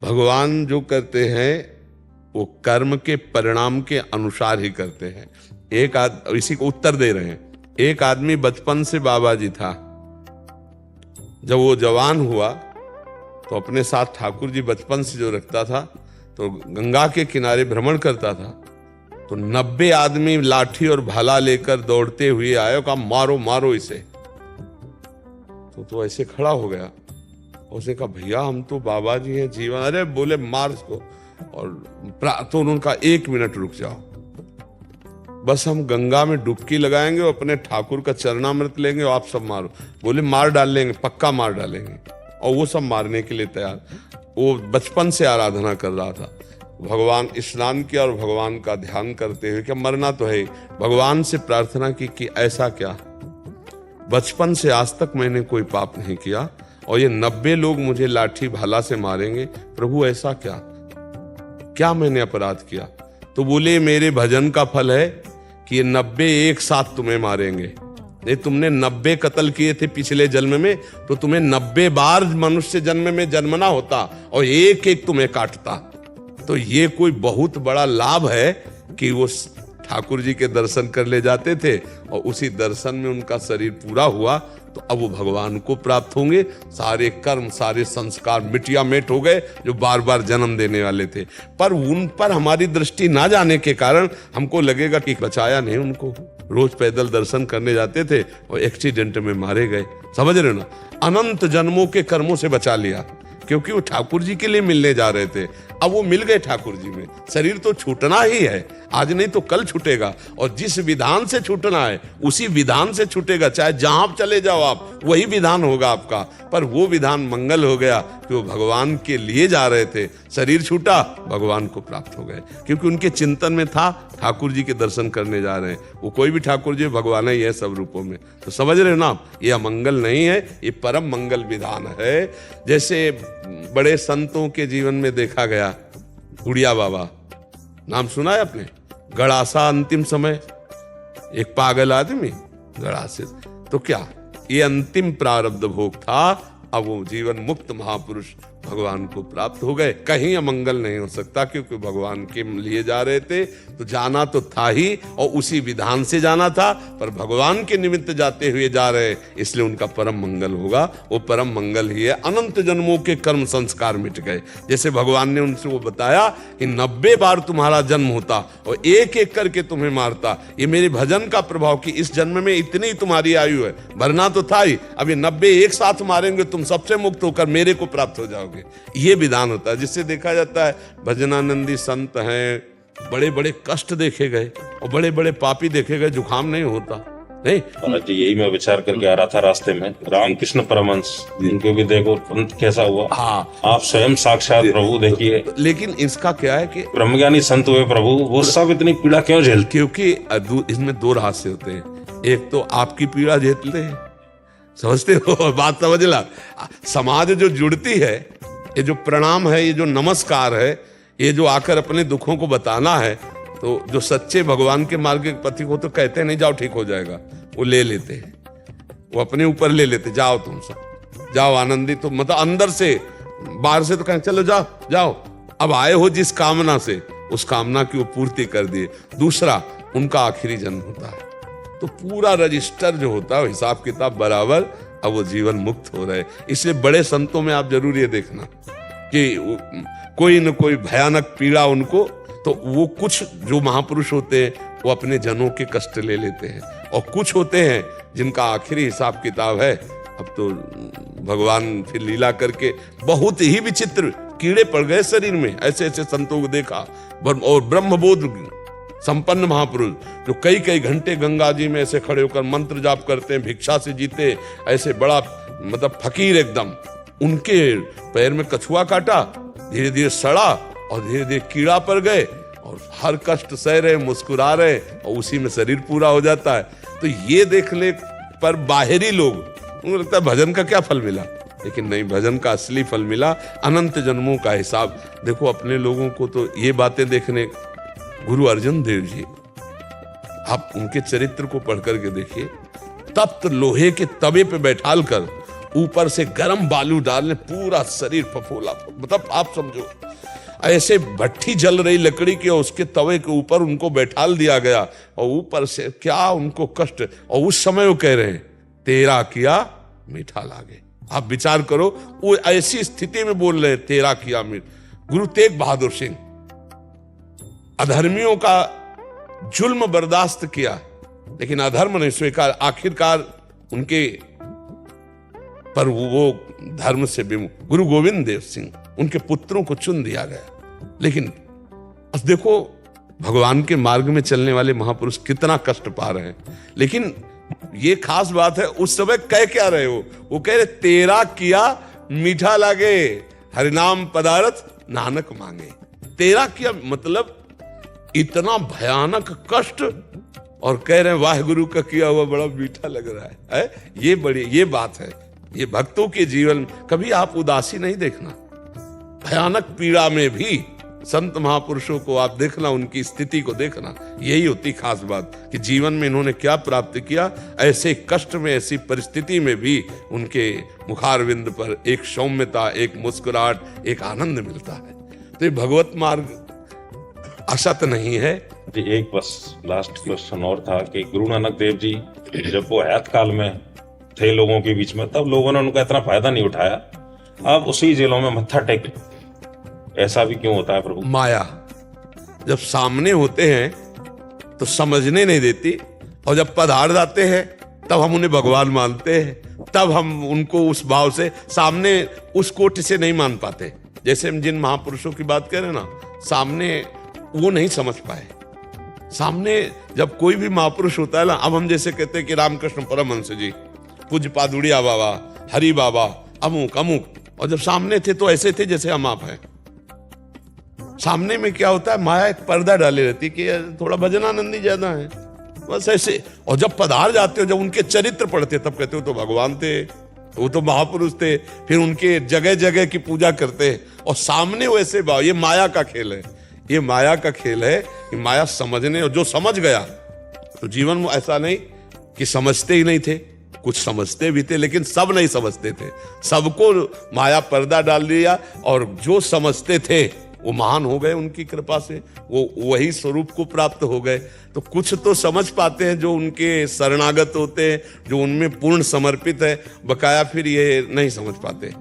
भगवान जो करते हैं वो कर्म के परिणाम के अनुसार ही करते हैं। इसी को उत्तर दे रहे हैं। एक आदमी बचपन से बाबा जी था, जब वो जवान हुआ तो अपने साथ ठाकुर जी बचपन से जो रखता था, तो गंगा के किनारे भ्रमण करता था, तो 90 आदमी लाठी और भाला लेकर दौड़ते हुए आए, कहा मारो मारो इसे। तो ऐसे खड़ा हो गया, उसने कहा भैया हम तो बाबा जी हैं जीवन, अरे बोले मार इसको। और तो उन्होंने कहा 1 मिनट रुक जाओ, बस हम गंगा में डुबकी लगाएंगे और अपने ठाकुर का चरणामृत लेंगे और आप सब मारो। बोले मार डालेंगे, पक्का मार डालेंगे। और वो सब मारने के लिए तैयार। वो बचपन से आराधना कर रहा था, भगवान स्नान किया और भगवान का ध्यान करते हुए, क्या मरना तो है, भगवान से प्रार्थना की कि ऐसा क्या, बचपन से आज तक मैंने कोई पाप नहीं किया और ये 90 लोग मुझे लाठी भाला से मारेंगे, प्रभु ऐसा क्या, क्या मैंने अपराध किया। तो बोले मेरे भजन का फल है कि ये 90 एक साथ तुम्हें मारेंगे। नहीं, तुमने 90 कत्ल किए थे पिछले जन्म में, तो तुम्हें 90 बार मनुष्य जन्म में जन्मना होता और एक एक तुम्हें काटता। तो ये कोई बहुत बड़ा लाभ है कि वो ठाकुर जी के दर्शन कर ले जाते थे और उसी दर्शन में उनका शरीर पूरा हुआ, तो अब वो भगवान को प्राप्त होंगे। सारे कर्म सारे संस्कार मिटिया मेट हो गए जो बार बार जन्म देने वाले थे, पर उन पर हमारी दृष्टि ना जाने के कारण हमको लगेगा कि बचाया नहीं उनको। रोज पैदल दर्शन करने जाते थे और एक्सीडेंट में मारे गए, समझ रहे ना, अनंत जन्मों के कर्मों से बचा लिया, क्योंकि वो ठाकुर जी के लिए मिलने जा रहे थे। अब वो मिल गए ठाकुर जी में, शरीर तो छूटना ही है, आज नहीं तो कल छूटेगा, और जिस विधान से छूटना है उसी विधान से छूटेगा, चाहे जहां चले जाओ आप वही विधान होगा आपका। पर वो विधान मंगल हो गया कि वो भगवान के लिए जा रहे थे, शरीर छूटा, भगवान को प्राप्त हो गए, क्योंकि उनके चिंतन में था ठाकुर जी के दर्शन करने जा रहे हैं। वो कोई भी ठाकुर जी भगवान ही है सब रूपों में। तो समझ रहे हो ना, ये अमंगल नहीं है, ये परम मंगल विधान है। जैसे बड़े संतों के जीवन में देखा गया, गुड़िया बाबा नाम सुना है आपने, गड़ासा अंतिम समय, एक पागल आदमी गड़ासे, तो क्या ये अंतिम प्रारब्ध भोग था। अब वो जीवन मुक्त महापुरुष भगवान को प्राप्त हो गए। कहीं अमंगल नहीं हो सकता, क्योंकि भगवान के लिए जा रहे थे तो जाना तो था ही, और उसी विधान से जाना था, पर भगवान के निमित्त जाते हुए जा रहे, इसलिए उनका परम मंगल होगा। वो परम मंगल ही है, अनंत जन्मों के कर्म संस्कार मिट गए। जैसे भगवान ने उनसे वो बताया कि 90 बार तुम्हारा जन्म होता और एक एक करके तुम्हें मारता, ये मेरे भजन का प्रभाव कि इस जन्म में इतनी तुम्हारी आयु है, भरना तो था ही, अब ये 90 एक साथ मारेंगे, तुम सबसे मुक्त होकर मेरे को प्राप्त हो जाओगे। ये विधान होता है, जिससे देखा जाता है भजनानंदी संत हैं, बड़े बड़े कष्ट देखे गए और बड़े बड़े पापी देखे गए, जुकाम नहीं होता। नहीं जी, यही मैं विचार करके आ रहा था रास्ते में, रामकृष्ण परमहंस, इनको भी देखो पंथ कैसा हुआ। हाँ, आप स्वयं साक्षात प्रभु देखिए। लेकिन इसका क्या है कि ब्रह्मज्ञानी संत हुए प्रभु, वो सब इतनी पीड़ा क्यों झेलते? क्योंकि इसमें 2 रहस्य होते हैं। एक तो आपकी पीड़ा झेलते हैं, समझते हो बात, समझ ला। समाज जो जुड़ती है, ये जो प्रणाम है, ये जो नमस्कार है, ये जो आकर अपने दुखों को बताना है, तो जो सच्चे भगवान के मार्ग के पथिक हो तो कहते नहीं जाओ ठीक हो जाएगा, वो ले लेते हैं, वो अपने ऊपर ले लेते, जाओ तुम सब जाओ आनंदित, तो मतलब अंदर से, बाहर से तो कहें चलो जाओ जाओ, अब आए हो जिस कामना से, उस कामना की वो पूर्ति कर दिए। दूसरा, उनका आखिरी जन्म होता है, तो पूरा रजिस्टर जो होता है हिसाब किताब बराबर, अब वो जीवन मुक्त हो रहे। इसलिए बड़े संतों में आप जरूर ये देखना कि कोई न कोई भयानक पीड़ा उनको, तो वो कुछ जो महापुरुष होते हैं वो अपने जनों के कष्ट ले लेते हैं, और कुछ होते हैं जिनका आखिरी हिसाब किताब है। अब तो भगवान फिर लीला करके बहुत ही विचित्र कीड़े पड़ गए शरीर में, ऐसे ऐसे संतों को देखा, और ब्रह्मबोध संपन्न महापुरुष जो कई कई घंटे गंगा जी में ऐसे खड़े होकर मंत्र जाप करते हैं, भिक्षा से जीते, ऐसे बड़ा मतलब फकीर एकदम, उनके पैर में कछुआ काटा, धीरे धीरे सड़ा और धीरे धीरे कीड़ा पड़ गए, और हर कष्ट सह रहे, मुस्कुरा रहे, और उसी में शरीर पूरा हो जाता है। तो ये देखने पर बाहरी लोग, उनको लगता है भजन का क्या फल मिला, लेकिन नहीं, भजन का असली फल मिला, अनंत जन्मों का हिसाब। देखो अपने लोगों को तो ये बातें देखने, गुरु अर्जुन देव जी, आप उनके चरित्र को पढ़ करके देखिए, तप्त लोहे के तवे पे बैठाल कर ऊपर से गर्म बालू डालने, पूरा शरीर फफोला, मतलब आप समझो ऐसे भट्टी जल रही लकड़ी की और उसके तवे के ऊपर उनको बैठाल दिया गया और ऊपर से क्या उनको कष्ट। और उस समय वो कह रहे हैं तेरा किया मीठा लागे। आप विचार करो, वो ऐसी स्थिति में बोल रहे हैं तेरा किया मीठा। गुरु तेग बहादुर सिंह अधर्मियों का जुल्म बर्दाश्त किया लेकिन अधर्म नहीं स्वीकार, आखिरकार उनके पर वो धर्म से विमुख। गुरु गोविंद देव सिंह, उनके पुत्रों को चुन दिया गया। लेकिन अब देखो भगवान के मार्ग में चलने वाले महापुरुष कितना कष्ट पा रहे हैं। लेकिन ये खास बात है, उस समय कह क्या रहे हो? वो कह रहे तेरा किया मीठा लागे, हरिनाम पदारथ नानक मांगे। तेरा किया मतलब इतना भयानक कष्ट और कह रहे हैं वाह गुरु का किया हुआ बड़ा मीठा लग रहा है? ये बड़ी ये बात है। ये भक्तों के जीवन कभी आप उदासी नहीं देखना। भयानक पीड़ा में भी संत महापुरुषों को आप देखना, उनकी स्थिति को देखना, यही होती खास बात कि जीवन में इन्होंने क्या प्राप्त किया। ऐसे कष्ट में, ऐसी परिस्थिति में भी उनके मुखारविंद पर एक सौम्यता, एक मुस्कुराहट, एक आनंद मिलता है। तो ये भगवत मार्ग असत नहीं है। जी एक बस लास्ट क्वेश्चन और था कि गुरु नानक देव जी जब वो हयात काल में थे लोगों के बीच में, तब लोगों ने उनका इतना फायदा नहीं उठाया। अब उसी जेलों में मत्था टेक, ऐसा भी क्यों होता है प्रभु? माया जब सामने होते हैं तो समझने नहीं देती, और जब पधार जाते हैं तब हम उन्हें भगवान मानते हैं, तब हम उनको उस भाव से सामने उस कोटि से नहीं मान पाते। जैसे हम जिन महापुरुषों की बात कर रहे हैं ना, सामने वो नहीं समझ पाए। सामने जब कोई भी महापुरुष होता है ना, अब हम जैसे कहते हैं कि रामकृष्ण परमहंस जी, पूज्य पादुड़िया बाबा, हरि बाबा, अमुक अमुक, और जब सामने थे तो ऐसे थे जैसे हम आप हैं। सामने में क्या होता है, माया एक पर्दा डाले रहती कि थोड़ा भजनानंदी ज्यादा है, बस ऐसे। और जब पधार जाते हो, जब उनके चरित्र पढ़ते, तब कहते हो तो भगवान थे, वो तो महापुरुष थे। फिर उनके जगह जगह की पूजा करते हैं और सामने वैसे भाव। ये माया का खेल है, ये माया का खेल है कि माया समझने, और जो समझ गया तो जीवन में ऐसा नहीं कि समझते ही नहीं थे, कुछ समझते भी थे लेकिन सब नहीं समझते थे। सबको माया पर्दा डाल दिया और जो समझते थे वो महान हो गए उनकी कृपा से, वो वही स्वरूप को प्राप्त हो गए। तो कुछ तो समझ पाते हैं जो उनके शरणागत होते हैं, जो उनमें पूर्ण समर्पित है, बकाया फिर ये नहीं समझ पाते।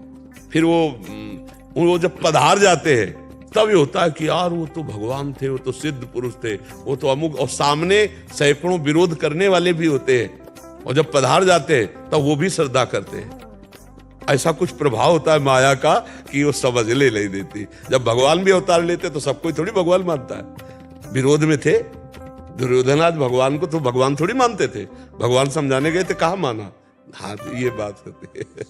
फिर वो जब पधार जाते हैं तब ये होता है कि यार वो तो भगवान थे, वो तो सिद्ध पुरुष थे, वो तो अमुक, और सामने सैकड़ों विरोध करने वाले भी होते हैं, और जब पधार जाते हैं तब वो भी श्रद्धा करते हैं। ऐसा कुछ प्रभाव होता है माया का कि वो समझ ले नहीं देती। जब भगवान भी अवतार लेते तो सब कोई थोड़ी भगवान मानता है। विरोध में थे दुर्योधनाथ, भगवान को तो भगवान थोड़ी मानते थे, भगवान समझाने गए थे, कहाँ माना। हाँ, ये बात होती है।